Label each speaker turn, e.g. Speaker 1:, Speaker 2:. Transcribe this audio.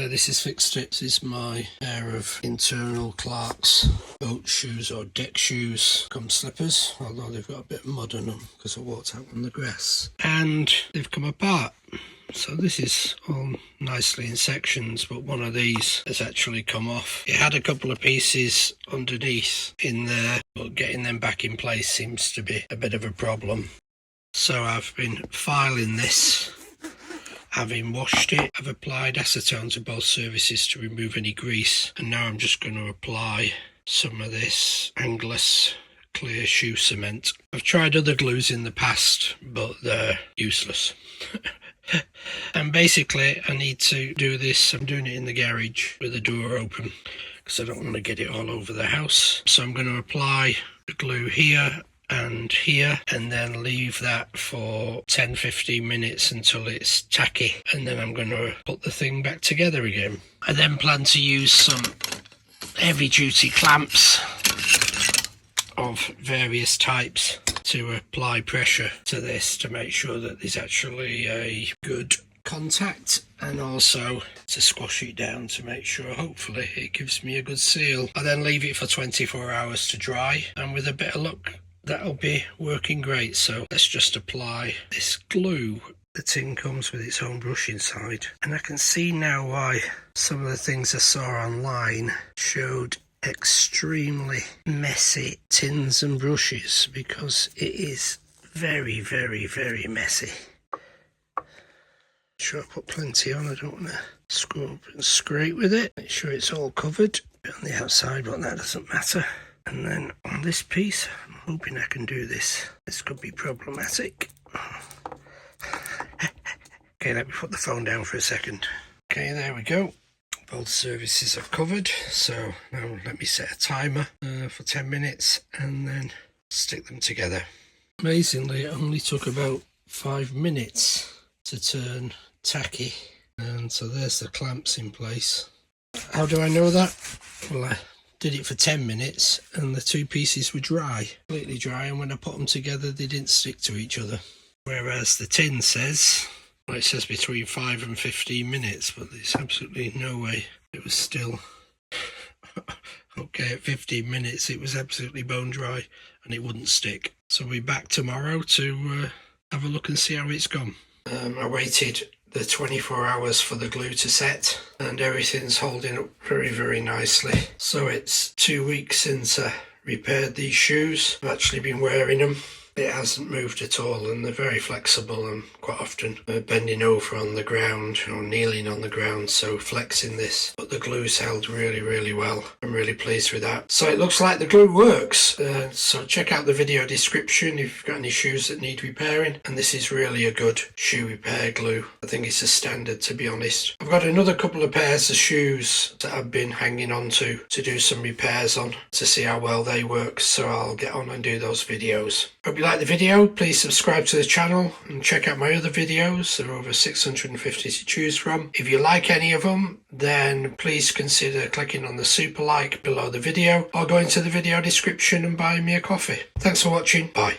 Speaker 1: there, this is fixed it. This is my pair of internal Clarks boat shoes or deck shoes, come slippers, although they've got a bit of mud on them because I walked out on the grass. And they've come apart. So this is all nicely in sections, but one of these has actually come off. It had a couple of pieces underneath in there, but getting them back in place seems to be a bit of a problem. So I've been filing this. Having washed it, I've applied acetone to both surfaces to remove any grease, and now I'm just going to apply some of this Anglers clear shoe cement. I've tried other glues in the past, but they're useless. And basically I need to do this, I'm doing it in the garage with the door open because I don't want to get it all over the house. So I'm going to apply the glue here and here, and then leave that for 10-15 minutes until it's tacky, and then I'm going to put the thing back together again. I then plan to use some heavy duty clamps of various types to apply pressure to this to make sure that there's actually a good contact, and also to squash it down to make sure hopefully it gives me a good seal. I then leave it for 24 hours to dry, and with a bit of luck that'll be working great. So let's just apply this glue. The tin comes with its own brush inside, and I can see now why some of the things I saw online showed extremely messy tins and brushes, because it is very, very, very messy. Sure, I put plenty on. I don't want to scrub and scrape with it. Make sure it's all covered on the outside, but that doesn't matter. And then on this piece, I'm hoping I can do this. This could be problematic. Okay, let me put the phone down for a second. Okay, there we go. Both surfaces are covered. So now let me set a timer for 10 minutes and then stick them together. Amazingly, it only took about 5 minutes to turn tacky. And so there's the clamps in place. How do I know that? Well, I did it for 10 minutes and the two pieces were dry, completely dry, and when I put them together they didn't stick to each other. Whereas the tin says, well, it says between 5 and 15 minutes, but there's absolutely no way it was still okay. At 15 minutes it was absolutely bone dry and it wouldn't stick. So we'll be back tomorrow to have a look and see how it's gone. I waited the 24 hours for the glue to set, and everything's holding up very, very nicely. So it's 2 weeks since I repaired these shoes. I've actually been wearing them. It hasn't moved at all, and they're very flexible, and quite often bending over on the ground or kneeling on the ground, so flexing this. But the glue's held really, really well. I'm really pleased with that. So it looks like the glue works. So check out the video description if you've got any shoes that need repairing, and this is really a good shoe repair glue. I think it's a standard, to be honest. I've got another couple of pairs of shoes that I've been hanging on to do some repairs on to see how well they work, so I'll get on and do those videos. Hope you like the video. Please subscribe to the channel and check out my other videos. There are over 650 to choose from. If you like any of them, then please consider clicking on the super like below the video, or go into the video description and buying me a coffee. Thanks for watching. Bye.